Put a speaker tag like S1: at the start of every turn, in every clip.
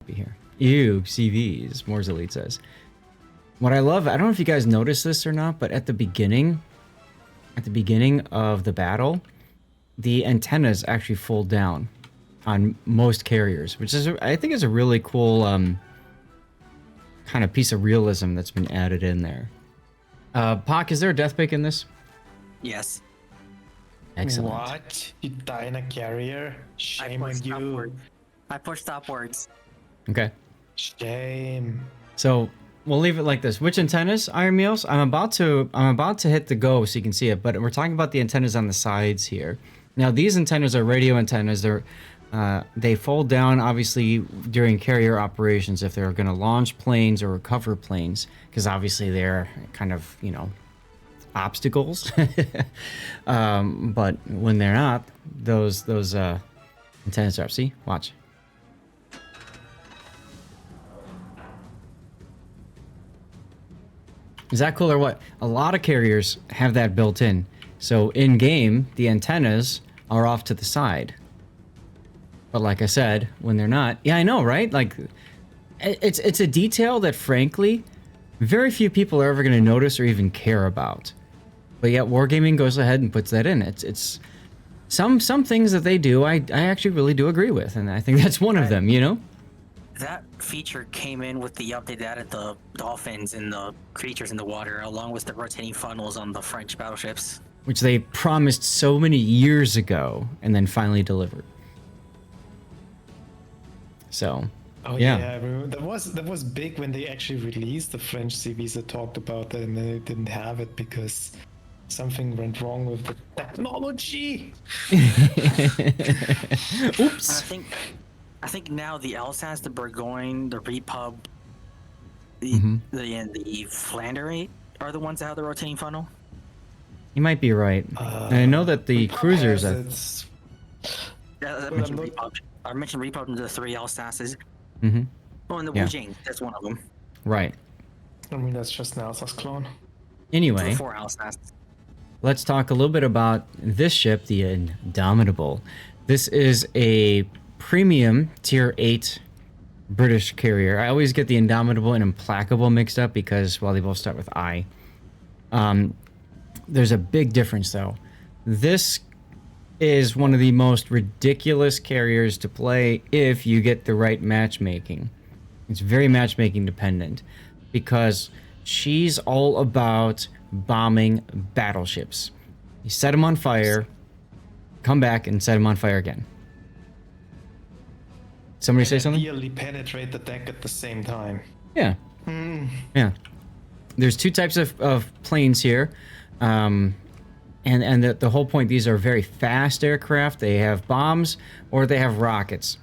S1: Be here. Ew, CVs. Moore's Elite says. What I love, I don't know if you guys noticed this or not, but at the beginning of the battle, the antennas actually fold down on most carriers, which is, I think, is a really cool kind of piece of realism that's been added in there. Pock, is there a death pick in this?
S2: Yes.
S1: Excellent.
S3: What? You die in a carrier? Shame on you.
S2: I pushed upwards.
S1: Okay.
S3: Shame.
S1: So we'll leave it like this. Which antennas, Iron Meals? I'm about to hit the go so you can see it, but we're talking about the antennas on the sides here. Now these antennas are radio antennas. They fold down obviously during carrier operations if they're going to launch planes or recover planes, because obviously they're kind of, you know, obstacles. But when they're not, those antennas are up. See, watch. Is that cool or what? A lot of carriers have that built in. So in game, the antennas are off to the side. But like I said, when they're not, yeah, I know, right? Like, it's a detail that frankly, very few people are ever going to notice or even care about. But yet Wargaming goes ahead and puts that in. It's some things that they do, I actually really do agree with, and I think that's one of them, you know?
S2: That feature came in with the update that added the dolphins and the creatures in the water, along with the rotating funnels on the French battleships.
S1: Which they promised so many years ago and then finally delivered. So,
S3: Oh yeah, I remember. That was big when they actually released the French CVs that talked about that, and they didn't have it because something went wrong with the technology.
S1: Oops.
S2: I think now the LSAS, the Burgoyne, the Repub, the Flandery are the ones that have the rotating funnel.
S1: You might be right. And I know that the cruisers.
S2: I mentioned Repub. I mentioned Repub and the 3 LSASs.
S1: Mm-hmm.
S2: Oh, and the Wujing, that's one of them.
S1: Right.
S3: I mean, that's just an Alsace clone.
S1: Anyway,
S2: 4 LSASs.
S1: Let's talk a little bit about this ship, the Indomitable. This is a premium tier 8 British carrier. I always get the Indomitable and Implacable mixed up because, well, they both start with I. There's a big difference, though. This is one of the most ridiculous carriers to play if you get the right matchmaking. It's very matchmaking dependent because she's all about bombing battleships. You set them on fire, come back and set them on fire again. Somebody say something?
S3: Ideally penetrate the deck at the same time.
S1: Yeah. Yeah. There's 2 types of planes here. And the whole point, these are very fast aircraft. They have bombs or they have rockets.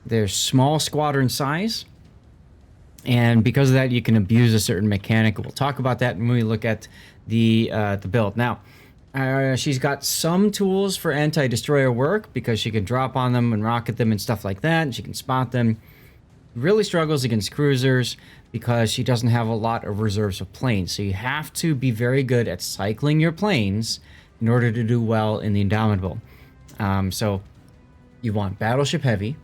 S1: They're small squadron size. And because of that, you can abuse a certain mechanic. We'll talk about that when we look at the build. Now, she's got some tools for anti-destroyer work because she can drop on them and rocket them and stuff like that. And she can spot them. Really struggles against cruisers because she doesn't have a lot of reserves of planes. So you have to be very good at cycling your planes in order to do well in the Indomitable. So you want battleship heavy.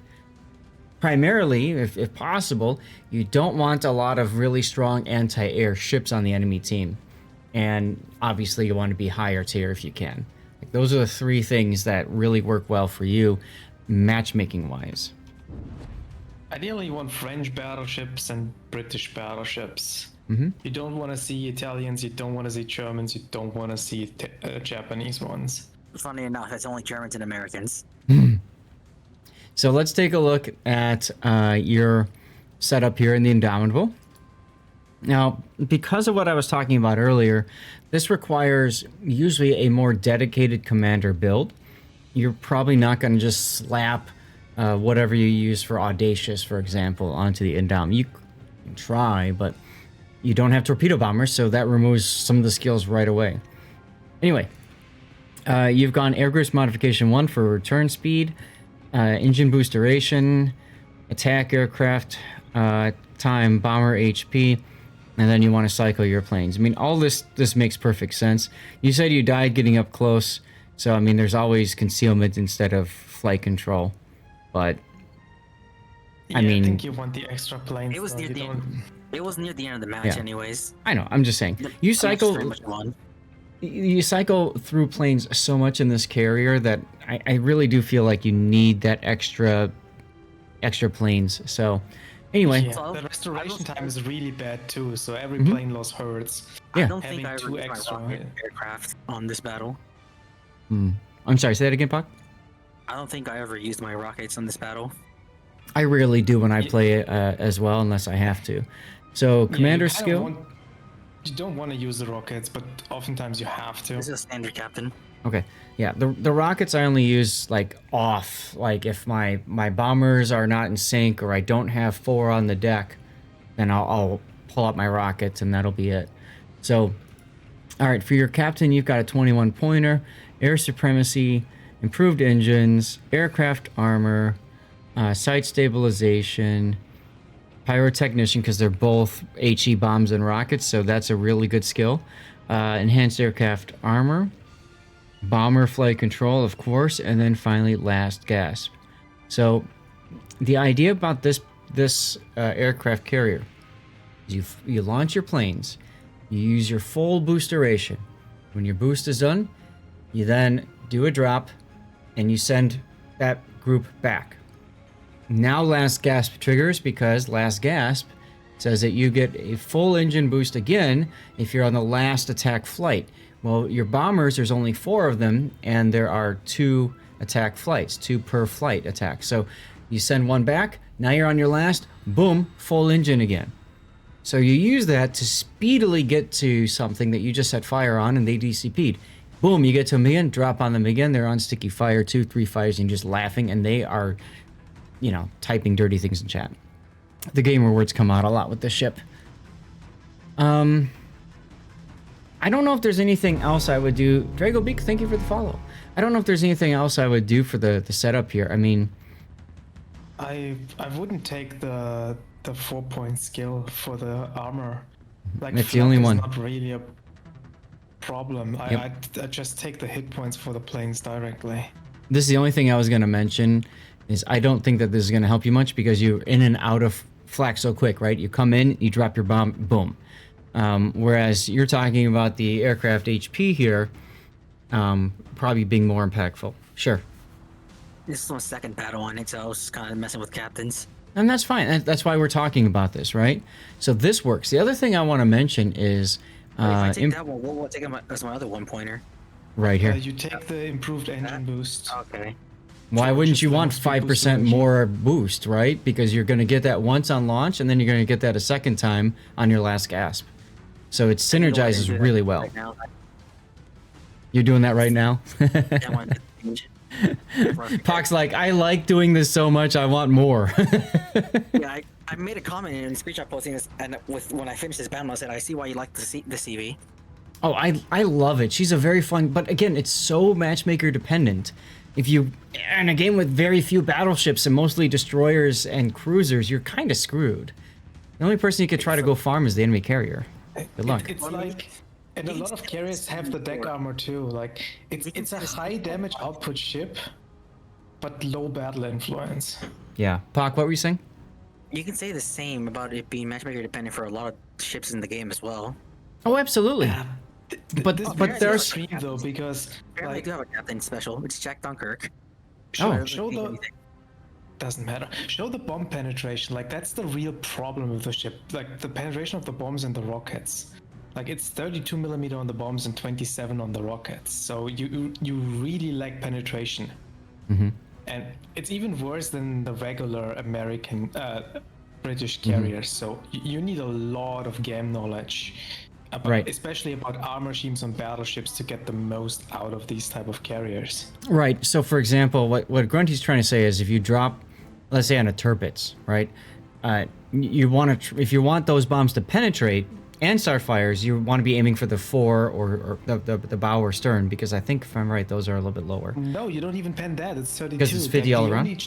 S1: Primarily, if possible, you don't want a lot of really strong anti-air ships on the enemy team. And obviously you want to be higher tier if you can. Like, those are the 3 things that really work well for you, matchmaking wise.
S3: Ideally, you want French battleships and British battleships.
S1: Mm-hmm.
S3: You don't want to see Italians, you don't want to see Germans, you don't want to see Japanese ones.
S2: Funny enough, it's only Germans and Americans.
S1: So let's take a look at your setup here in the Indomitable. Now, because of what I was talking about earlier, this requires usually a more dedicated commander build. You're probably not going to just slap whatever you use for Audacious, for example, onto the Indom. You can try, but you don't have torpedo bombers, so that removes some of the skills right away. Anyway, you've gone Air Groups Modification 1 for return speed, engine boost duration, attack aircraft time, bomber HP, and then you want to cycle your planes. I mean, all this makes perfect sense. You said you died getting up close, so I mean, there's always concealment instead of flight control. But
S3: Yeah,
S1: I mean,
S3: think you want the extra planes.
S2: It was
S3: though.
S2: near
S3: You
S2: the
S3: don't.
S2: it was near the end of the match,
S1: Yeah.
S2: anyways.
S1: I know. I'm just saying.
S2: The
S1: You
S2: match is pretty
S1: cycle.
S2: much won.
S1: You cycle through planes so much in this carrier that I really do feel like you need that extra planes. So anyway,
S3: Yeah,
S2: So,
S3: the restoration time is really bad too. So every
S1: Mhm.
S3: plane loss hurts.
S1: Yeah.
S2: I don't think
S3: Having
S2: I ever
S3: two
S2: used my
S3: extra-
S2: rocket aircraft on this battle.
S1: I'm sorry, say that again, Puck.
S2: I don't think I ever used my rockets on this battle.
S1: I rarely do when I play it as well, unless I have to. So
S3: Yeah,
S1: commander
S3: you kinda
S1: skill.
S3: you don't want to use the rockets, but oftentimes you have to.
S2: This is a standard captain.
S1: Okay, yeah, the rockets I only use like off, like if my bombers are not in sync or I don't have 4 on the deck, then I'll pull out my rockets and that'll be it. So, all right, for your captain, you've got a 21 pointer, air supremacy, improved engines, aircraft armor, site stabilization, pyrotechnician because they're both HE bombs and rockets, so that's a really good skill. Enhanced aircraft armor, bomber flight control, of course, and then finally last gasp. So the idea about this aircraft carrier is you launch your planes, you use your full boost duration. When your boost is done, you then do a drop, and you send that group back. Now last gasp triggers because last gasp says that you get a full engine boost again if you're on the last attack flight. Well, your bombers, there's only 4 of them, and there are 2 attack flights, 2 per flight attack. So you send one back, now you're on your last, boom, full engine again. So you use that to speedily get to something that you just set fire on and they DCP'd. Boom, you get to them again, drop on them again, they're on sticky fire, 2, 3 fires, and you're just laughing, and they are, typing dirty things in chat. The gamer words come out a lot with this ship. I don't know if there's anything else I would do. Drago Beak, thank you for the follow. I don't know if there's anything else I would do for the setup here. I mean,
S3: I wouldn't take the 4-point skill for the armor. Like
S1: It's the only
S3: flak is
S1: one.
S3: Not really a problem.
S1: Yep.
S3: I'd just take the hit points for the planes directly.
S1: this is the only thing I was going to mention is I don't think that this is going to help you much because you're in and out of flak so quick, right? You come in, you drop your bomb, boom. Whereas you're talking about the aircraft HP here, probably being more impactful. Sure.
S2: This is my second battle on it, so I was just kind of messing with captains.
S1: And that's fine. That's why we're talking about this, right? So this works. The other thing I want to mention is
S2: If I take that one, we'll take it as my other 1-pointer.
S1: right here.
S3: You take the improved engine boost.
S2: Okay.
S1: Why
S3: Which
S1: wouldn't
S3: is
S1: you
S3: the
S1: want
S3: most people's
S1: 5%
S3: solution.
S1: more boost, right? Because you're going to get that once on launch, and then you're going to get that a second time on your last gasp. So it
S2: You know what, I
S1: synergizes
S2: do that
S1: really well.
S2: Right now.
S1: You're doing that right now?
S2: I want to change.
S1: Pac's like, I like doing this so much, I want more.
S2: Yeah, I made a comment in screenshot posting this, and when I finished this battle, I said, I see why you like the CV.
S1: Oh, I love it. She's a very fun, but again, it's so matchmaker dependent. If you in a game with very few battleships and mostly destroyers and cruisers, you're kind of screwed. The only person you could try to go farm is the enemy carrier. Good luck.
S3: It's like, and a lot of carriers have the deck armor too. Like it's a high damage output ship, but low battle influence.
S1: Yeah, Pac, what were you saying?
S2: You can say the same about it being matchmaker dependent for a lot of ships in the game as well.
S1: Oh, absolutely. But
S3: This
S1: but
S3: is
S1: there's
S3: extreme though because
S2: Apparently, I
S3: like
S2: do have a captain special. It's Jack Dunkirk.
S3: show the doesn't matter. Show the bomb penetration. Like that's the real problem with the ship. Like the penetration of the bombs and the rockets. Like it's 32 millimeter on the bombs and 27 on the rockets. So you really lack penetration.
S1: Mm-hmm.
S3: And it's even worse than the regular American British carriers. So you need a lot of game knowledge. About,
S1: Right.
S3: Especially about armor schemes on battleships to get the most out of these type of carriers.
S1: Right. So, for example, what Grunty's trying to say is, if you drop, let's say on a Tirpitz, right? You want to, if you want those bombs to penetrate and start fires, you want to be aiming for the fore or the bow or stern, because I think, if I'm right, those are a little bit lower.
S3: No, you don't even pen that. It's 32.
S1: Because it's 50 all
S3: the
S1: around?
S3: only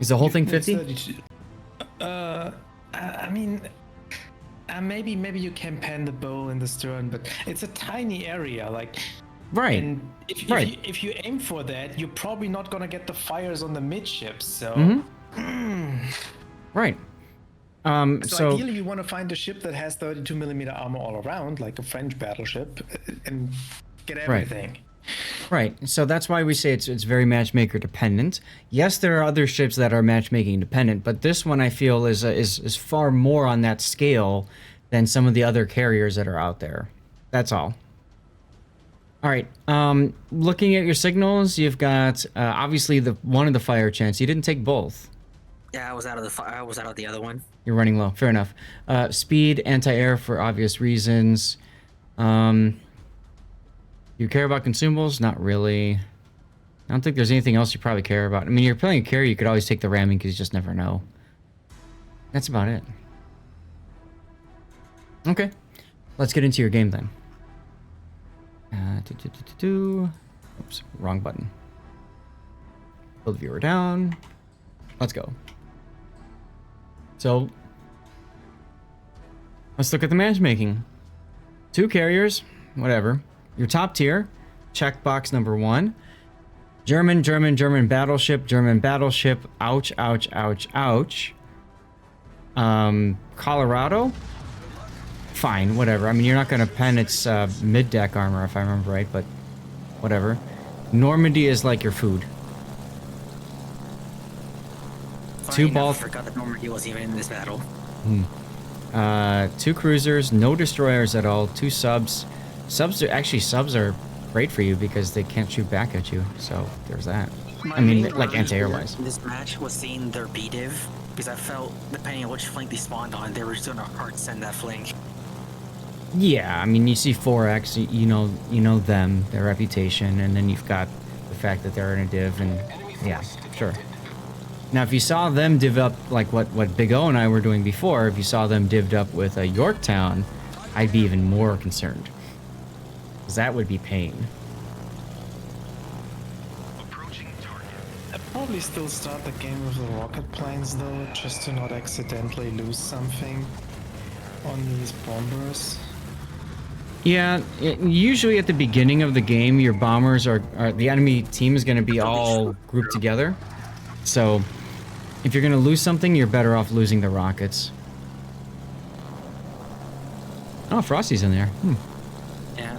S1: Is the whole thing
S3: it's
S1: 50?
S3: 32. I mean, maybe you can pen the bow and the stern, but it's a tiny area. Like,
S1: Right.
S3: and if you aim for that, you're probably not gonna get the fires on the midships. So,
S1: Mm-hmm. Right.
S3: So ideally, you want to find a ship that has 32 millimeter armor all around, like a French battleship, and get everything.
S1: Right. So that's why we say it's very matchmaker dependent. Yes, there are other ships that are matchmaking dependent, but this one I feel is far more on that scale than some of the other carriers that are out there. That's all. All right. Looking at your signals, you've got obviously the one of the fire chance. You didn't take both.
S2: Yeah, I was out of the other one.
S1: You're running low. Fair enough. Speed, anti-air for obvious reasons. You care about consumables? Not really. I don't think there's anything else you probably care about. I mean, you're playing a carrier, you could always take the ramming because you just never know. That's about it. Okay. Let's get into your game then. Oops, wrong button. Build viewer down. Let's go. So, let's look at the matchmaking. 2 carriers, whatever. Your top tier, checkbox number 1. German battleship, ouch, ouch, ouch, ouch. Colorado? Fine, whatever. I mean, you're not going to pen its mid-deck armor, if I remember right, but whatever. Normandy is like your food.
S2: Funny enough, I forgot that Normandy was even in this battle.
S1: 2 cruisers, no destroyers at all, 2 subs. Subs are great for you because they can't shoot back at you, so there's that. I mean, like anti-air wise.
S2: This match was seeing their B-div, because I felt, depending on which flank they spawned on, they were just gonna hard send that flank.
S1: Yeah, I mean, you see 4X, you know them, their reputation, and then you've got the fact that they're in a div, and yeah, sure. Now, if you saw them div up like what Big O and I were doing before, if you saw them divved up with a Yorktown, I'd be even more concerned. Because that would be pain.
S3: I'd probably still start the game with the rocket planes though, just to not accidentally lose something on these bombers.
S1: Yeah, usually at the beginning of the game, your bombers are the enemy team is going to be all grouped together. So, if you're going to lose something, you're better off losing the rockets. Oh, Frosty's in there.
S2: Yeah.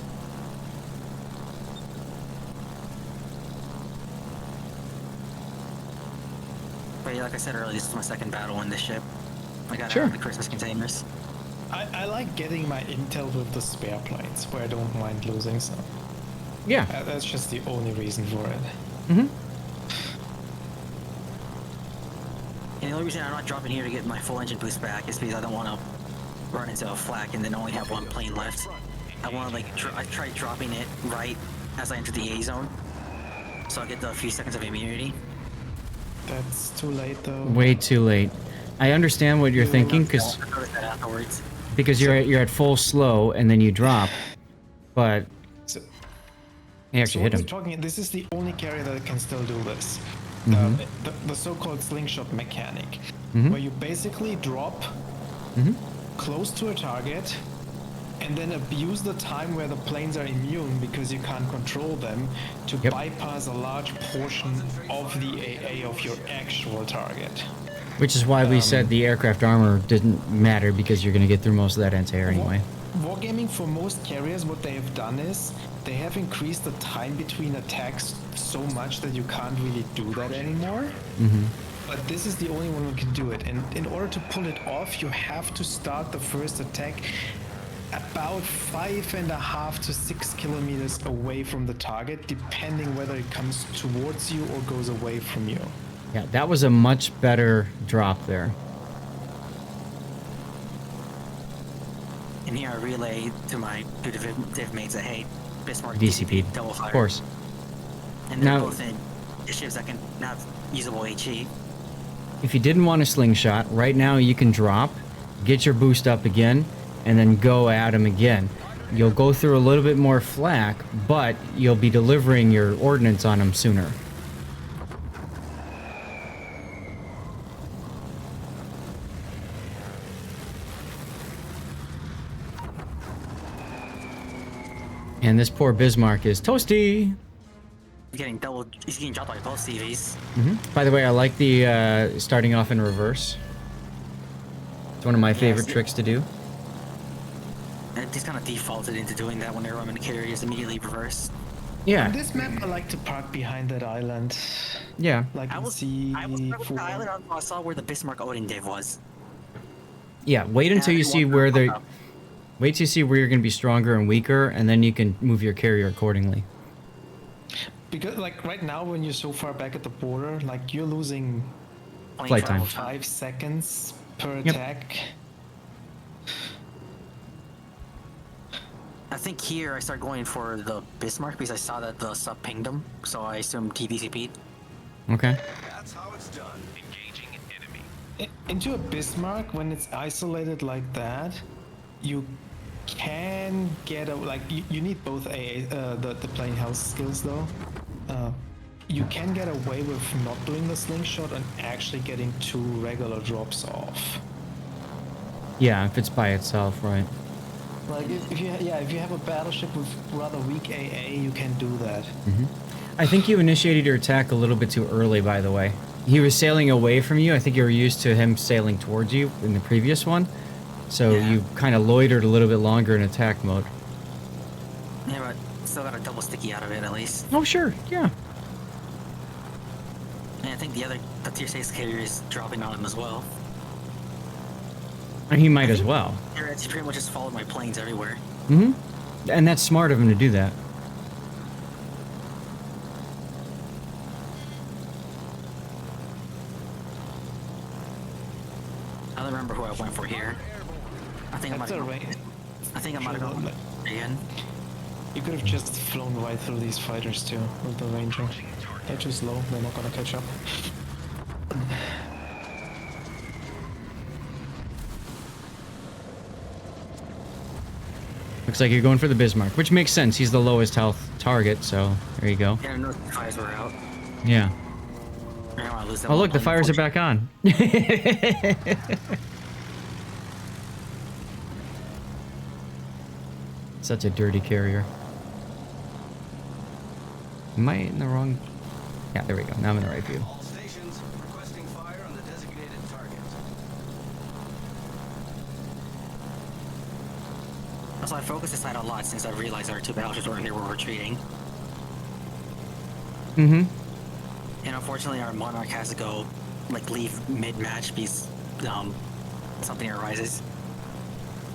S2: But yeah, like I said earlier, this is my second battle in this ship. I got out of the Christmas containers.
S3: I like getting my intel with the spare planes, where I don't mind losing some.
S1: Yeah.
S3: That's just the only reason for it.
S1: Mm-hmm.
S2: And the only reason I'm not dropping here to get my full engine boost back is because I don't want to run into a flak and then only have 1 plane left. I want to I tried dropping it right as I enter the A zone, so I get the few seconds of immunity.
S3: That's too late though.
S1: Way too late. I understand what you're thinking because you're at full slow and then you drop, but he actually hit him.
S3: This is the only carrier that can still do this. The so-called slingshot mechanic, where you basically drop close to a target and then abuse the time where the planes are immune because you can't control them to bypass a large portion of the AA of your actual target.
S1: Which is why we said the aircraft armor didn't matter because you're going to get through most of that anti-air anyway.
S3: Wargaming for most carriers, what they have done is they have increased the time between attacks so much that you can't really do that anymore. But this is the only one who can do it. And in order to pull it off, you have to start the first attack about 5.5 to 6 kilometers away from the target, depending whether it comes towards you or goes away from you.
S1: Yeah, that was a much better drop there.
S2: And here I relay to my 2 div mates that, hey, Bismarck
S1: DCP,
S2: double fire.
S1: Of course.
S2: And they're both in ships that can have usable HE.
S1: If you didn't want a slingshot, right now you can drop, get your boost up again, and then go at him again. You'll go through a little bit more flak, but you'll be delivering your ordnance on him sooner. And this poor Bismarck is toasty.
S2: He's getting dropped by both CVs.
S1: By the way, I like the starting off in reverse. It's one of my favorite tricks to do.
S2: And just kind of defaulted into doing that whenever I'm in a carrier, just immediately reverse.
S1: Yeah.
S3: On this map, I like to park behind that island.
S1: Yeah.
S3: Like
S2: I
S3: in
S2: was stuck with the island until I saw where the Bismarck Odin div was.
S1: Yeah. Wait until you see where they're. Wait till you see where you're going to be stronger and weaker, and then you can move your carrier accordingly.
S3: Because like right now, when you're so far back at the border, like you're losing
S1: Flight time.
S3: 5 seconds per
S1: Yep.
S3: attack.
S2: I think here I start going for the Bismarck because I saw that the sub pinged them, so I assumed TBCP'd.
S1: Okay.
S4: That's how it's done. Engaging enemy.
S3: Into a Bismarck, when it's isolated like that, you can get a like you need both the plane health skills though. You can get away with not doing the slingshot and actually getting 2 regular drops off.
S1: Yeah, if it's by itself, right.
S3: Like if you have a battleship with rather weak AA, you can do that.
S1: I think you initiated your attack a little bit too early, by the way. He was sailing away from you. I think you were used to him sailing towards you in the previous one. So
S2: Yeah.
S1: you kind of loitered a little bit longer in attack mode.
S2: Yeah, but still got a double sticky out of it at least.
S1: Oh, sure. Yeah.
S2: And I think the tier 6 carrier is dropping on him as well.
S1: And he might as well.
S2: He pretty much just followed my planes everywhere.
S1: Mm-hmm. And that's smart of him to do that.
S2: I don't remember who I went for here. I think I might
S3: That's
S2: have
S3: alright.
S2: I think I might have gone again.
S3: You could have just flown right through these fighters too with the Ranger. They're too slow. They're not gonna catch up.
S1: Looks like you're going for the Bismarck, which makes sense. He's the lowest health target, so there you go.
S2: Yeah, I know the fires were out.
S1: Yeah.
S2: I don't wanna lose that
S1: Oh,
S2: one
S1: look, the
S2: plane
S1: fires are
S2: before
S1: back on. Such a dirty carrier. Am I in the wrong? Yeah, there we go. Now I'm in the right view.
S4: All stations requesting fire on the designated target.
S2: Also, I focused this side a lot since I realized our 2 battleships over here were retreating.
S1: Mm-hmm.
S2: And unfortunately, our Monarch has to go, like, leave mid-match because, something arises.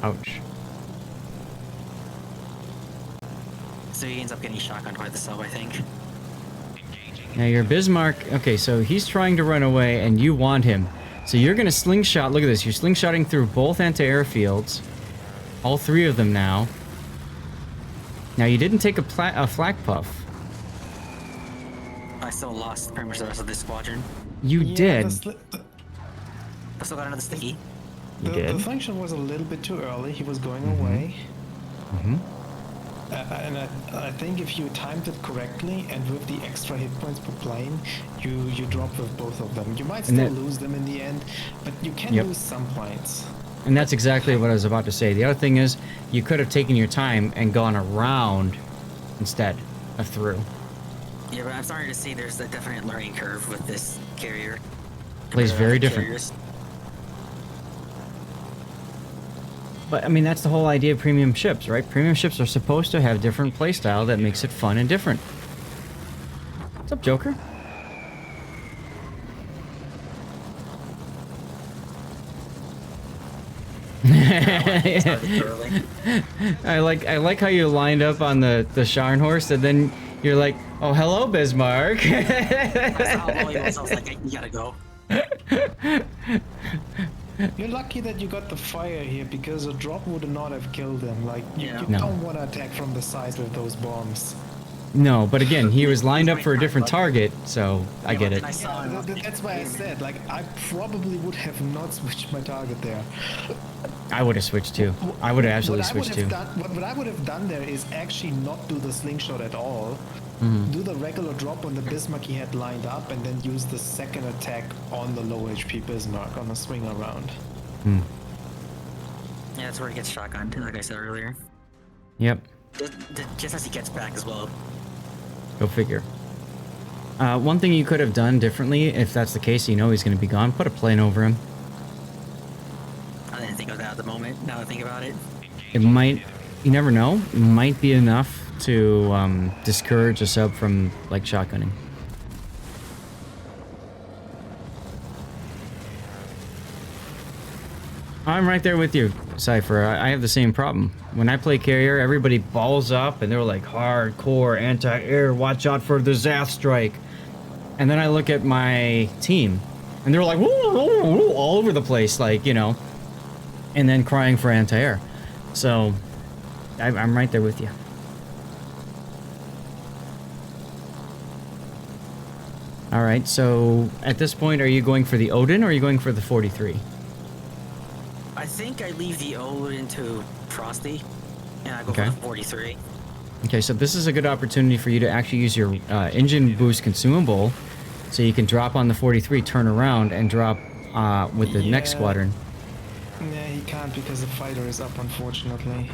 S1: Ouch.
S2: So he ends up getting shotgunned by the sub, I think.
S1: Now your Bismarck, okay, so he's trying to run away and you want him. So you're gonna slingshot, look at this, you're slingshotting through both anti-air fields. All 3 of them now. Now you didn't take a flak puff.
S2: I still lost pretty much the rest of this squadron.
S1: You did.
S2: I still got another sticky.
S1: You
S3: The
S1: did.
S3: function was a little bit too early. He was going away. And I think if you timed it correctly and with the extra hit points per plane, you drop with both of them. You might still lose them in the end, but you can lose some points.
S1: And that's exactly what I was about to say. The other thing is, you could have taken your time and gone around instead of through.
S2: Yeah, but I'm starting to see there's a definite learning curve with this carrier.
S1: Plays
S2: compared to
S1: very
S2: other
S1: different.
S2: carriers.
S1: But I mean, that's the whole idea of premium ships, right? Premium ships are supposed to have different playstyle that makes it fun and different. What's up, Joker?
S2: Early.
S1: I like how you lined up on the Scharnhorst, and then you're like, oh, hello, Bismarck.
S2: That's how low he was. I was like, you gotta go.
S3: You're lucky that you got the fire here because a drop would not have killed him. Like you
S1: No.
S3: don't want to attack from the sides with those bombs.
S1: No, but again, he was lined up for a different target, so I get it.
S2: I saw him.
S3: That's why I said, like, I probably would have not switched my target there.
S1: I would have switched too. I would have absolutely switched too.
S3: What I would have done there is actually not do the slingshot at all. Do the regular drop on the Bismarck he had lined up, and then use the second attack on the low HP Bismarck on a swing around.
S2: Yeah, that's where he gets shotgunned, like I said earlier.
S1: Yep.
S2: Just as he gets back as well.
S1: Go figure. One thing you could have done differently, if that's the case, you know he's going to be gone, put a plane over him.
S2: I didn't think of that at the moment. Now that I think about it.
S1: It might, you never know, it might be enough to discourage a sub from like shotgunning. I'm right there with you, Cypher. I have the same problem. When I play carrier, everybody balls up and they're like hardcore anti-air, watch out for the Zath strike. And then I look at my team and they're like woo, woo, woo, all over the place, like, you know, and then crying for anti-air. So I'm right there with you. All right, so at this point, are you going for the Odin or are you going for the 43?
S2: I think I leave the Odin to Frosty, and I go
S1: Okay.
S2: for the 43.
S1: Okay, so this is a good opportunity for you to actually use your engine boost consumable, so you can drop on the 43, turn around, and drop with the next
S3: Yeah.
S1: squadron.
S3: Yeah, he can't because the fighter is up, unfortunately.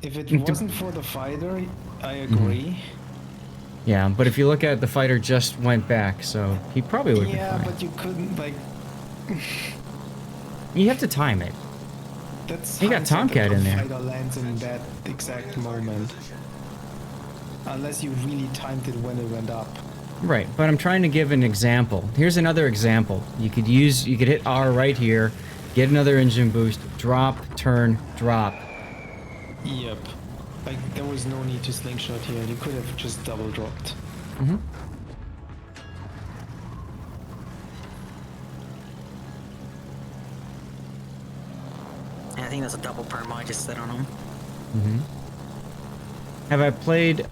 S3: If it
S1: Mm, to-
S3: wasn't for the fighter, I agree.
S1: Yeah, but if you look at it, the fighter just went back, so he probably would
S3: Yeah,
S1: be fine.
S3: but you couldn't, like,
S1: You have to time it.
S3: that's
S1: You got
S3: hindsight
S1: Tomcat
S3: that
S1: in
S3: the
S1: there.
S3: fighter lands in that exact moment. Unless you really timed it when it went up.
S1: Right, but I'm trying to give an example. Here's another example. You could hit R right here, get another engine boost, drop, turn, drop.
S3: Yep. Like, there was no need to slingshot here. You could have just double dropped.
S1: Mm-hmm.
S2: And I think that's a double perma I just set on him.
S1: Mm-hmm. Have I played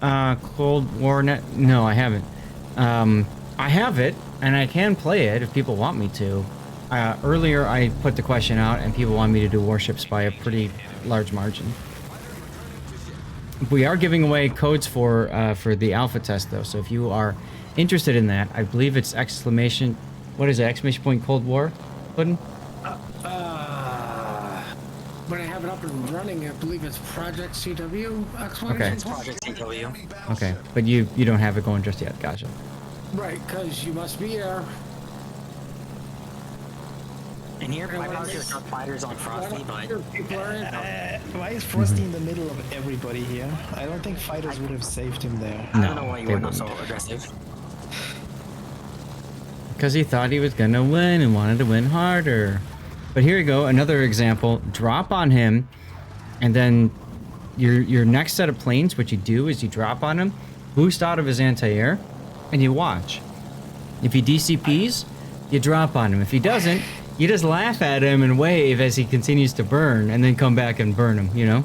S1: Cold War Net? No, I haven't. I have it, and I can play it if people want me to. Earlier, I put the question out, and people want me to do warships by a pretty large margin. We are giving away codes for the alpha test, though. So if you are interested in that, I believe it's exclamation. What is it? Exclamation point Cold War, Puddin'?
S5: When I have it up and running, I believe it's Project CW explanation
S1: Okay.
S2: It's
S5: point?
S2: Project CW.
S1: Okay, but you don't have it going just yet. Gotcha.
S5: Right, because you must be there.
S2: And here, I probably should have got fighters on Frosty, but
S5: People are in.
S3: Why is Frosty in the middle of everybody here? I don't think fighters would have saved him there.
S2: I
S1: No,
S2: don't know why you
S1: they
S2: were not so
S1: wouldn't.
S2: aggressive.
S1: Because he thought he was gonna win and wanted to win harder. But here you go, another example. Drop on him, and then your next set of planes, what you do is you drop on him, boost out of his anti-air, and you watch. If he DCPs, you drop on him. If he doesn't, you just laugh at him and wave as he continues to burn, and then come back and burn him, you know?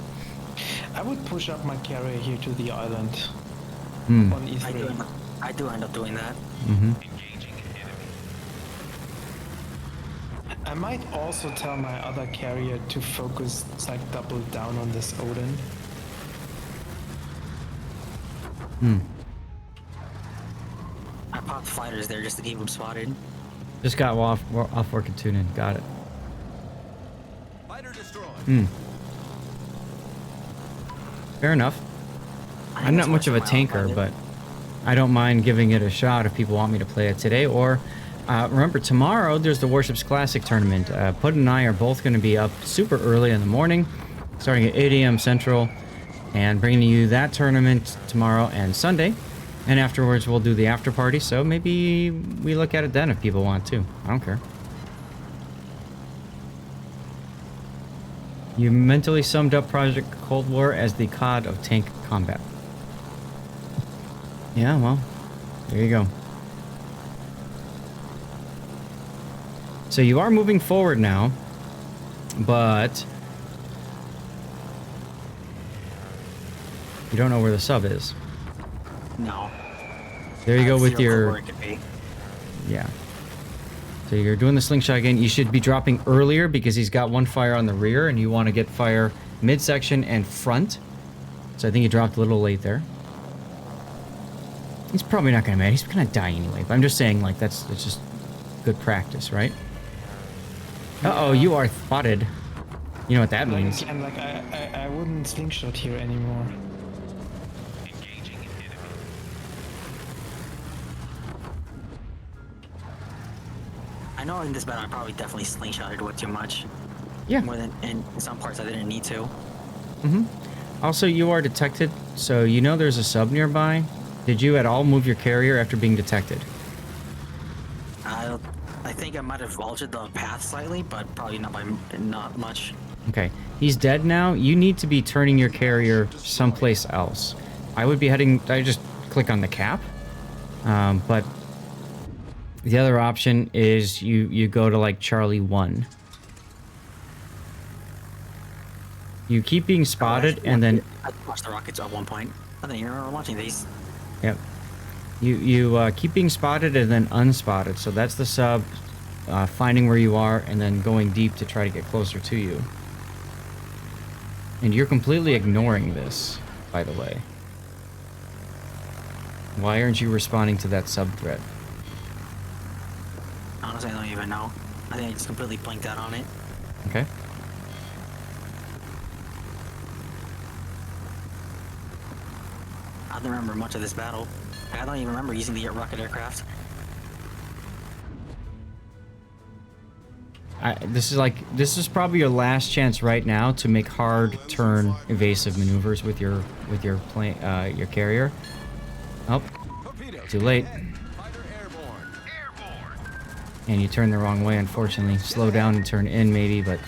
S3: I would push up my carrier here to the island
S1: Hmm.
S3: on E3.
S2: I do end up doing that.
S1: Mm-hmm.
S3: I might also tell my other carrier to focus, like double down on this Odin.
S1: Hmm.
S2: I popped fighters there just to keep them spotted.
S1: Just got off work and tune in. Got it.
S4: Fighter destroyed.
S1: Hmm. Fair enough.
S2: I think
S1: I'm
S2: it's
S1: not much of a
S2: worth my own
S1: tanker,
S2: fighter.
S1: but I don't mind giving it a shot if people want me to play it today. Or remember, tomorrow there's the Warships Classic tournament. Puddin' and I are both going to be up super early in the morning, starting at 8 a.m. Central, and bringing you that tournament tomorrow and Sunday. And afterwards, we'll do the after party. So maybe we look at it then if people want to. I don't care. You mentally summed up Project Cold War as the COD of tank combat. Yeah, well, there you go. So you are moving forward now, but you don't know where the sub is.
S2: No.
S1: There you go with
S2: Zero clue
S1: your...
S2: where it could be.
S1: Yeah. So you're doing the slingshot again. You should be dropping earlier because he's got one fire on the rear and you want to get fire midsection and front. So I think you dropped a little late there. He's probably not going to He's going to die anyway. But I'm just saying, like, it's just good practice, right? Uh-oh, you are spotted. You know what that means.
S3: Like, and like I wouldn't slingshot here anymore.
S2: I know in this battle I probably definitely slingshotted way too much.
S1: Yeah.
S2: More than in some parts I didn't need to.
S1: Also, you are detected, so you know there's a sub nearby. Did you at all move your carrier after being detected?
S2: I think I might have altered the path slightly, but probably not much.
S1: Okay, he's dead now. You need to be turning your carrier someplace else. I would be heading... I just click on the cap. But the other option is you go to, like, Charlie 1. You keep being spotted, and then...
S2: I watched the rockets at one point. I didn't even remember watching these.
S1: Yep. You keep being spotted and then unspotted. So that's the sub finding where you are and then going deep to try to get closer to you. And you're completely ignoring this, by the way. Why aren't you responding to that sub threat?
S2: Honestly, I don't even know. I think I just completely blinked out on it.
S1: Okay.
S2: I don't remember much of this battle. I don't even remember using the rocket aircraft.
S1: This is probably your last chance right now to make hard turn evasive maneuvers with your plane your carrier. Oh, too late. And you turn the wrong way, unfortunately. Slow down and turn in, maybe, but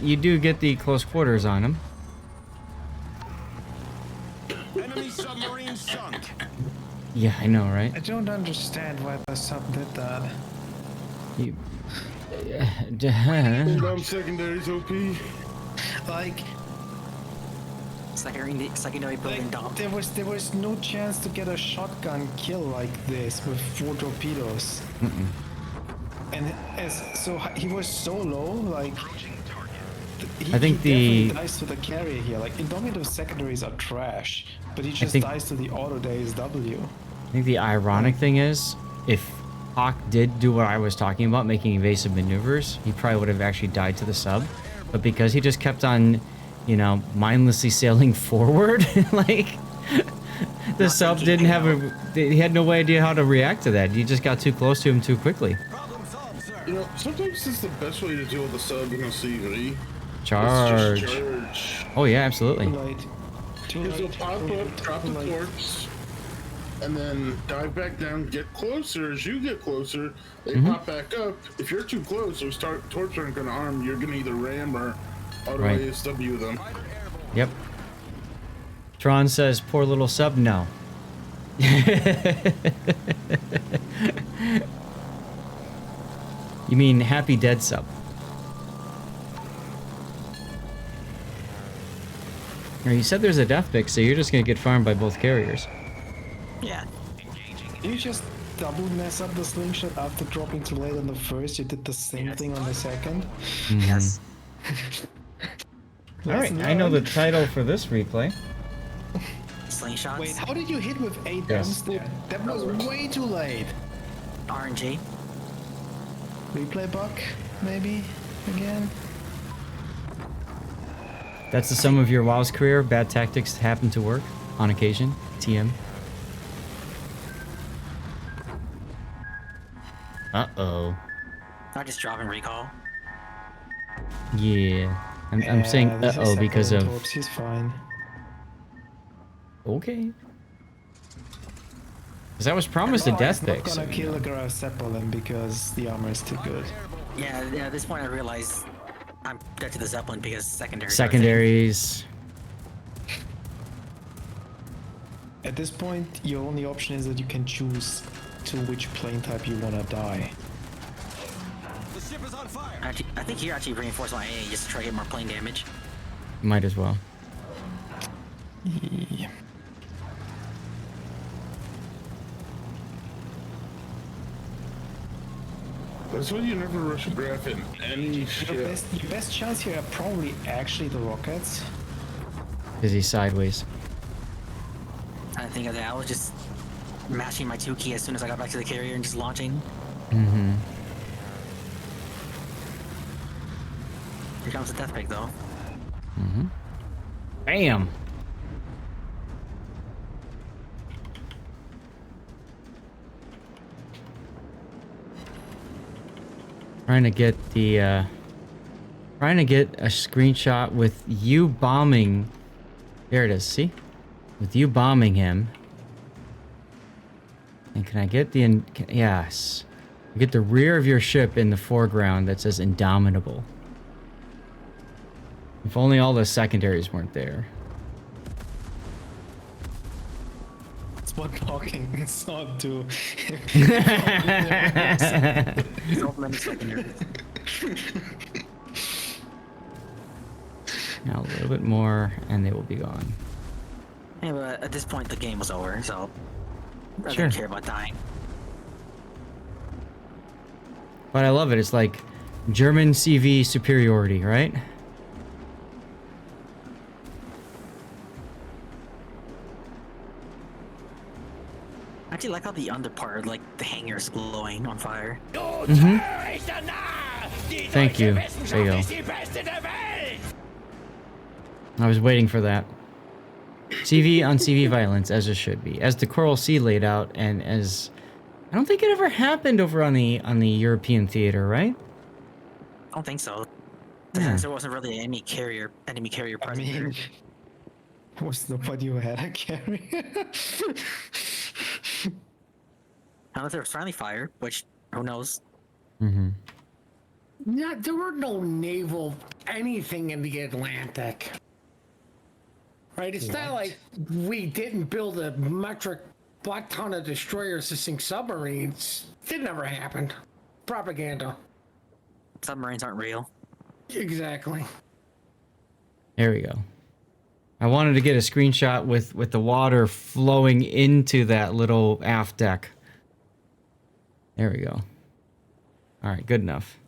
S1: you do get the close quarters on him.
S4: Enemy submarine sunk.
S1: Yeah, I know, right?
S3: I don't understand why the sub did that.
S1: You.
S6: Bomb secondaries OP.
S3: Like,
S2: Secondary building dump.
S3: there was no chance to get a shotgun kill like this with 4 torpedoes. And so he was so low, like
S1: I think
S3: he definitely dies to the carrier here. Like Indomitable secondaries are trash, but he just dies to the auto ASW.
S1: I think the ironic thing is, if Hawk did do what I was talking about, making evasive maneuvers, he probably would have actually died to the sub. But because he just kept on, you know, mindlessly sailing forward, like, the sub didn't have he had no idea how to react to that. You just got too close to him too quickly.
S6: You know, sometimes it's the best way to deal with a sub in a CV.
S1: Charge.
S6: It's just charge.
S1: Oh yeah, absolutely.
S3: Too late.
S6: Because they'll pop up, drop the torps, and then dive back down, get closer. As you get closer, they pop back up. If you're too close, those torps aren't going to arm. You're going to either ram or auto ASW them.
S1: Yep. Tron says, poor little sub, no. You mean happy dead sub. Now, you said there's a Death Pic, so you're just going to get farmed by both carriers.
S2: Yeah.
S3: You just double mess up the slingshot after dropping too late on the first. You did the same thing on the second.
S2: Yes.
S1: Alright, I know the title for this replay.
S2: Slingshots.
S3: Wait, how did you hit with 8
S1: Yes.
S3: bombs there? That was way too late.
S2: RNG.
S3: Replay bug, maybe again.
S1: That's the sum of your WoW's career. Bad tactics happen to work on occasion. TM. Uh-oh.
S2: Not just dropping recall.
S1: Yeah. I'm saying
S3: this is
S1: uh-oh because of...
S3: Torps, he's fine.
S1: Okay. Because that was promised a Death Pic.
S3: I'm not gonna kill the Garage Zeppelin because the armor is too good.
S2: Yeah, at this point I realized I'm dead to the Zeppelin because secondaries.
S1: Secondaries.
S3: At this point, your only option is that you can choose to which plane type you wanna die.
S4: The ship is on fire.
S2: Actually, I think here actually reinforce my AA just to try to get more plane damage.
S1: Might as well.
S3: Yeah.
S6: That's why you never rush a graph in any ship.
S3: Your best chance here are probably actually the rockets.
S1: Is he sideways?
S2: I didn't think of that. I was just mashing my 2 key as soon as I got back to the carrier and just launching.
S1: Mm-hmm.
S2: Here comes the Death Pic though.
S1: Mm-hmm. Bam! Trying to get the trying to get a screenshot with you bombing. There it is. See, with you bombing him. And can I get the yes? Get the rear of your ship in the foreground that says Indomitable. If only all the secondaries weren't there.
S3: That's what Pockington saw too.
S2: So many secondaries.
S1: Now a little bit more, and they will be gone.
S2: Yeah, but at this point the game was over, so I
S1: Sure.
S2: don't care about dying.
S1: But I love it. It's like German CV superiority, right?
S2: I actually like how the under part, like the hangar's glowing on fire.
S1: Thank you. There you go. I was waiting for that. CV on CV violence, as it should be. As the Coral Sea laid out, and as... I don't think it ever happened over on the European theater, right?
S2: I don't think so.
S1: Yeah.
S2: There wasn't really enemy carrier
S3: I
S2: present.
S3: mean, was nobody who had a carrier?
S2: Unless there was friendly fire, which who knows?
S1: Mm-hmm.
S5: Yeah, there were no naval anything in the Atlantic. Right? It's not like we didn't build a metric butt ton of destroyers to sink submarines. It never happened. Propaganda.
S2: Submarines aren't real.
S5: Exactly.
S1: There we go. I wanted to get a screenshot with the water flowing into that little aft deck. There we go. All right, good enough.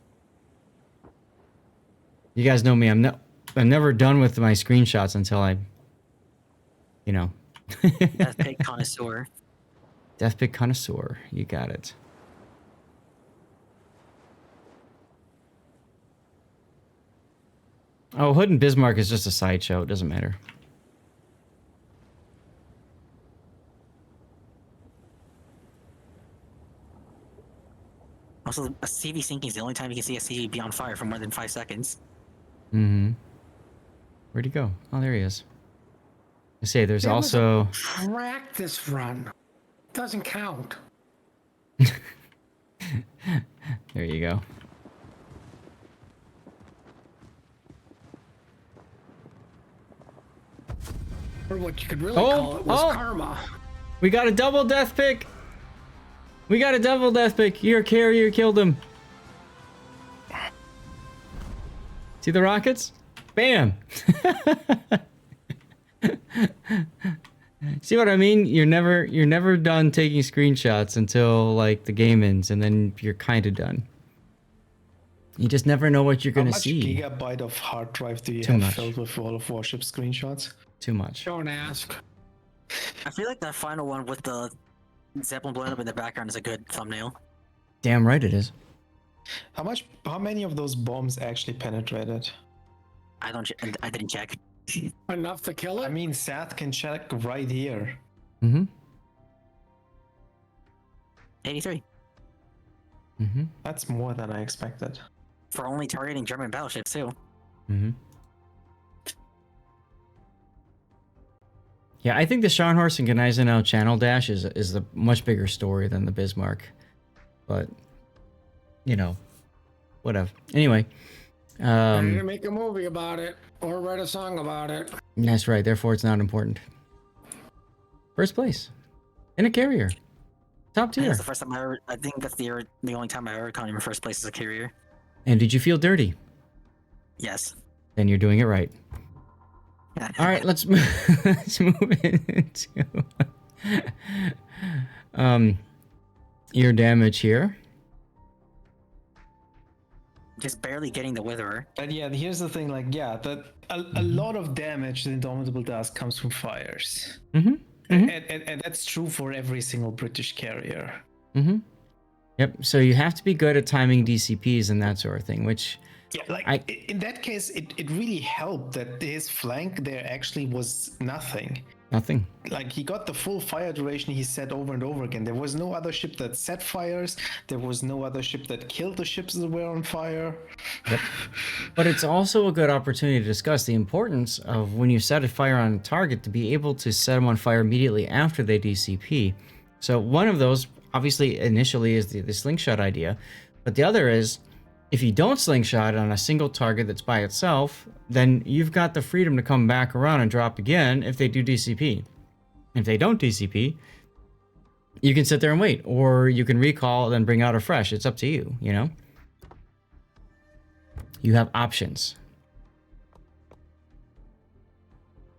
S1: You guys know me. I'm never done with my screenshots until I, you know.
S2: Death Pic connoisseur.
S1: Death Pic connoisseur. You got it. Oh, Hood and Bismarck is just a sideshow. It doesn't matter.
S2: Also, a CV sinking is the only time you can see a CV be on fire for more than 5 seconds.
S1: Mm-hmm. Where'd he go? Oh, there he is. I say there's
S5: There was
S1: also...
S5: a practice run. Doesn't count.
S1: There you go.
S5: Or what you could really call it was karma.
S1: We got a double Death Pic. We got a double Death Pic. Your carrier killed him. See the rockets? Bam. See what I mean? You're never done taking screenshots until like the game ends, and then you're kind of done. You just never know what you're gonna see.
S3: How much gigabyte of hard drive do you
S1: Too
S3: have
S1: much.
S3: filled with World of Warships screenshots?
S1: Too much.
S5: Don't ask.
S2: I feel like that final one with the Zeppelin blowing up in the background is a good thumbnail.
S1: Damn right it is.
S3: How many of those bombs actually penetrated?
S2: I didn't check.
S5: Enough to kill it?
S3: I mean, Seth can check right here.
S1: Mm-hmm.
S2: 83.
S1: Mm-hmm.
S3: That's more than I expected.
S2: For only targeting German battleships too.
S1: Mm-hmm. Yeah, I think the Scharnhorst and Gneisenau channel dash is a much bigger story than the Bismarck. But, you know, whatever. Anyway.
S5: I need to make a movie about it or write a song about it.
S1: That's right. Therefore, it's not important. First place. In a carrier. Top tier.
S2: That's the first time I think that's the only time I ever come in first place as a carrier.
S1: And did you feel dirty?
S2: Yes.
S1: Then you're doing it right. All right, let's move into your damage here.
S2: Just barely getting the Witherer.
S3: But yeah, here's the thing, like, yeah, that a lot of damage the Indomitable does comes from fires.
S1: Mm-hmm. Mm-hmm.
S3: And that's true for every single British carrier.
S1: Mm-hmm. Yep. So you have to be good at timing DCPs and that sort of thing, which...
S3: Yeah, like in that case, it really helped that his flank there actually was nothing.
S1: Nothing.
S3: Like, he got the full fire duration he set over and over again. There was no other ship that set fires. There was no other ship that killed the ships that were on fire.
S1: Yep. But it's also a good opportunity to discuss the importance of when you set a fire on a target to be able to set them on fire immediately after they DCP. So one of those, obviously, initially is the slingshot idea. But the other is, if you don't slingshot on a single target that's by itself, then you've got the freedom to come back around and drop again if they do DCP. If they don't DCP, you can sit there and wait, or you can recall and then bring out a fresh. It's up to you, you know? You have options.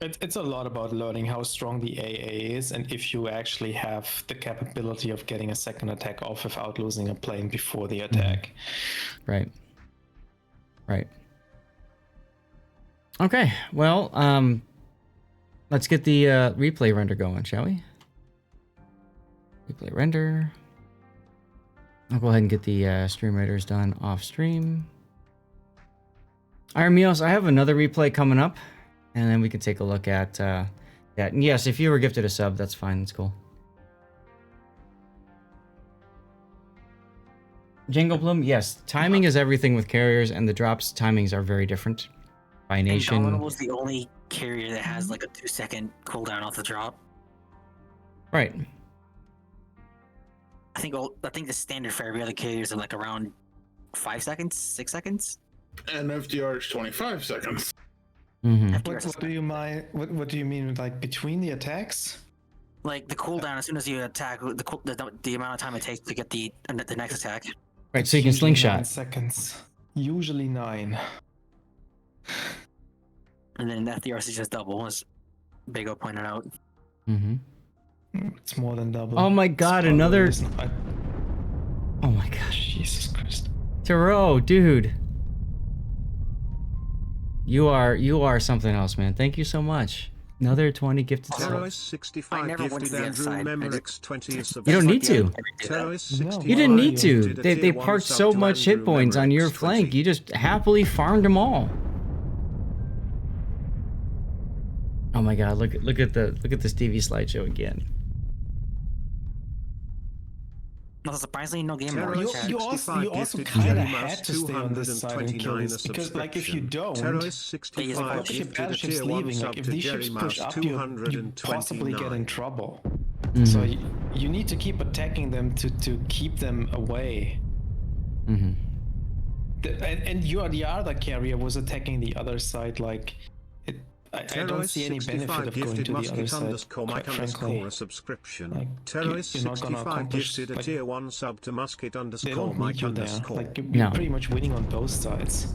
S3: It's a lot about learning how strong the AA is, and if you actually have the capability of getting a second attack off without losing a plane before the attack.
S1: Right. Right. Okay, well, let's get the replay render going, shall we? Replay render. I'll go ahead and get the stream raiders done off stream. Iron Meals, I have another replay coming up, and then we can take a look at that. And yes, if you were gifted a sub, that's fine. That's cool. Jingle Bloom, yes. Timing is everything with carriers, and the drops timings are very different by nation.
S2: Indomitable is the only carrier that has like a 2-second cooldown off the drop.
S1: Right.
S2: I think the standard for every other carriers are like around 5 seconds, 6 seconds.
S6: And FDR is 25 seconds.
S1: Mm-hmm.
S3: What do you mean, like between the attacks?
S2: Like the cooldown, as soon as you attack, the amount of time it takes to get the next attack.
S1: Right, so you can
S3: Usually 9
S1: slingshot.
S3: seconds. Usually 9.
S2: And then FDR is just double, as Big O pointed out.
S1: Mm-hmm.
S3: It's more than double.
S1: Oh my god, another...
S3: I...
S1: Oh my gosh.
S3: Jesus Christ.
S1: Taro, dude. You are something else, man. Thank you so much. Another 20 gifted subs.
S7: 65
S2: I never went to
S7: gifted
S2: the
S7: Andrew
S2: outside.
S7: Memerix 20 is
S1: You don't need to. You didn't need to. They parked so much hit points on your flank. You just happily farmed them all. Oh my god, look at this TV slideshow again.
S2: No, surprisingly, no game mode.
S3: You also kind of had to stay on this side and kill this, because like if you don't, battleships leaving, like if these ships push up, you possibly get in trouble.
S1: Mm-hmm.
S3: So you need to keep attacking them to keep them away.
S1: Mm-hmm.
S3: And the other carrier was attacking the other side, like I don't see any benefit of going to the other side, quite frankly.
S7: A subscription.
S3: Like,
S7: Terrorist
S3: you're not gonna
S7: 65
S3: accomplish,
S7: gifted a
S3: like,
S7: tier 1 sub to musket
S3: they
S7: underscore
S3: don't
S7: Mike
S3: need you there.
S7: underscore.
S3: Like, you're
S1: No.
S3: pretty much winning on both sides.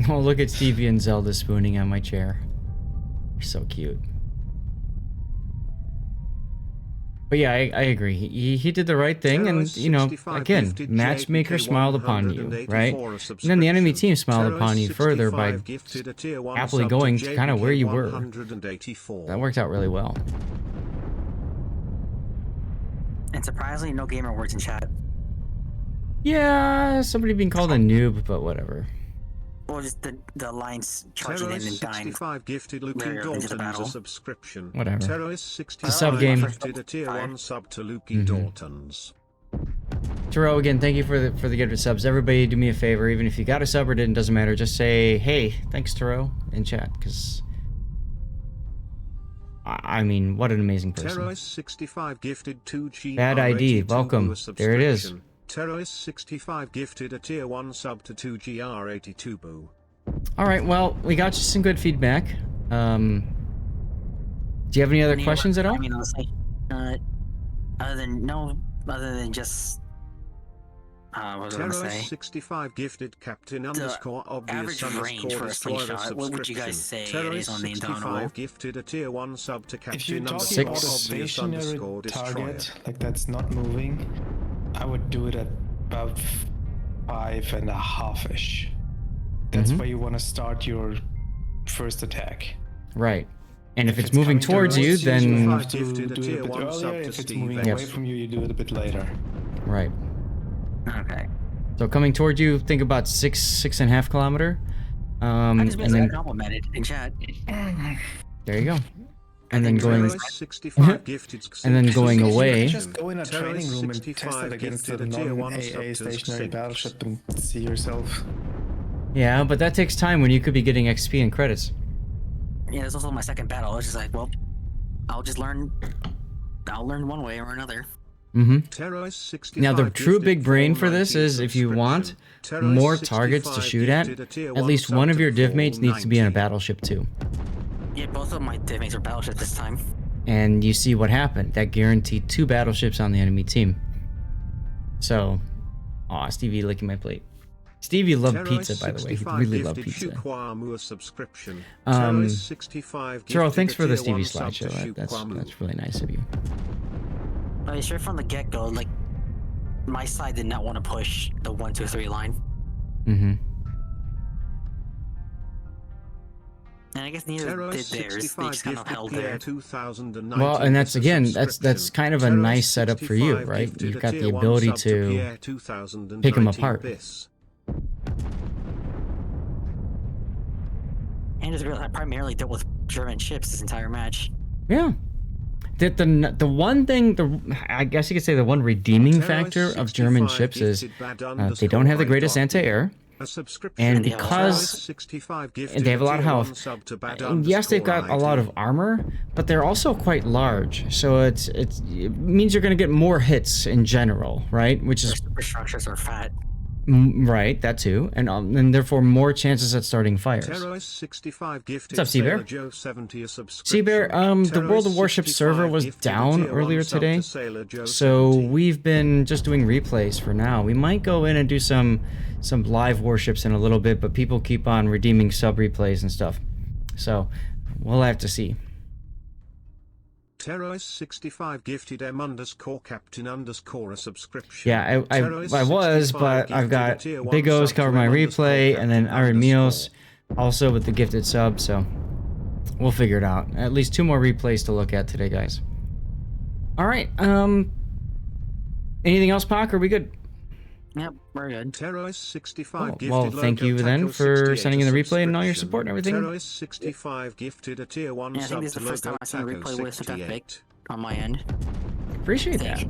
S1: Oh, look at Stevie and Zelda spooning on my chair. They're so cute. But yeah, I agree. He did the right thing, and you know, again, matchmaker smiled upon you, right? And then the enemy team smiled upon you further by happily going to kind of where you were. That worked out really well.
S2: And surprisingly, no gamer words in chat.
S1: Yeah, somebody being called a noob, but whatever.
S2: Or just the lines charging in and dying.
S7: 65 gifted Luke
S2: Very early into the
S7: Dalton as a
S2: battle.
S7: subscription.
S1: Whatever.
S7: Terrorist 65
S1: sub game.
S7: gifted a tier 1 sub to Lukey Daltons.
S1: Taro, again, thank you for the gifted subs. Everybody, do me a favor, even if you got a sub or didn't, doesn't matter. Just say, hey, thanks, Taro, in chat, because I mean, what an amazing person.
S7: Terrorist 65 gifted 2G.
S1: Bad ID, welcome. There it is.
S7: Terrorist 65 gifted a tier 1 sub to 2GR82 boo.
S1: All right, well, we got you some good feedback. Do you have any other questions at all?
S2: I mean, honestly, other than just what was I gonna
S7: Terrorist
S2: say?
S7: 65 gifted Captain underscore obvious
S2: average range
S7: underscore
S2: for a
S7: destroyer
S2: slingshot, what would you guys say it is on the Indomitable?
S7: 65 gifted a tier 1 sub to
S3: If you're
S7: Captain
S3: talking about a
S7: underscore obvious
S3: stationary
S7: underscore destroyer.
S3: target, like that's not moving, I would do it at about 5.5-ish. That's where you want to start your first attack.
S1: Right. And if it's
S3: coming
S1: moving towards you,
S3: you
S1: then...
S3: have to do it a bit earlier. If it's moving away from you, you do it a bit later.
S1: Right.
S2: Okay.
S1: So coming towards you, think about 6.5 kilometer.
S2: I just
S1: And then
S2: complimented in chat.
S1: there you go. and then going
S7: Terrorist 65 gifted
S1: and then going
S3: You
S1: away.
S3: can just go in a training room and test
S7: 65
S3: it against a
S7: gifted a tier 1
S3: non-AA
S7: sub to
S3: stationary
S7: Saint.
S3: battleship and see yourself.
S1: Yeah, but that takes time when you could be getting XP and credits.
S2: Yeah, it's also my second battle. I was just like, well, I'll learn one way or another.
S1: Mm-hmm.
S7: Terrorist 65
S1: Now, the true
S7: gifted
S1: big brain for
S7: 490
S1: this is if you want
S7: subscription.
S1: more
S7: Terrorist
S1: targets to
S7: 65
S1: shoot at
S7: gifted a tier
S1: at least
S7: sub
S1: one of
S7: to
S1: your div mates needs to be in a
S7: 490.
S1: battleship too.
S2: Yeah, both of my div mates are battleships this time.
S1: And you see what happened. That guaranteed 2 battleships on the enemy team. So, aw, Stevie licking my plate. Stevie loved pizza, by the way. He really loved pizza. Churro, thanks for the Stevie slideshow. That's really nice of you.
S2: But sure, from the get-go, like, my side did not want to push the 1, 2, 3 line.
S1: Mm-hmm.
S2: And I guess neither did theirs. They just kind of held there.
S1: Well, and that's again, that's kind of a nice setup for you, right? You've got the ability to pick them apart.
S2: And just realized I primarily dealt with German ships this entire match.
S1: Yeah. The one thing, I guess you could say the one redeeming factor of German ships is they don't have the greatest anti-air. And because they have a lot of health, and yes, they've got a lot of armor, but they're also quite large. So it means you're going to get more hits in general, right? Which is
S2: Their superstructures are fat.
S1: right, that too, and therefore more chances at starting fires. What's up, Seabear? Seabear, the World of Warships server was down earlier today, so we've been just doing replays for now. We might go in and do some live warships in a little bit, but people keep on redeeming sub replays and stuff, so we'll have to see.
S7: Terrorist 65 gifted M_captain_ a subscription.
S1: Yeah, I was, but I've got Big O's cover my replay, and then Iron Meals also with the gifted sub, so we'll figure it out. At least 2 more replays to look at today, guys. Alright, anything else, Pac? Are we good?
S2: Yep, we're good.
S7: Terrorist 65 gifted
S1: Well, thank you then for sending in the replay and all your support and everything.
S7: Terrorist 65 gifted a tier 1
S2: Yeah, I think
S7: sub
S2: this is
S7: to
S2: the first time
S7: Logo
S2: I've seen a
S7: Taco
S2: replay with Death Pic
S7: 68.
S2: on my end.
S1: Appreciate that.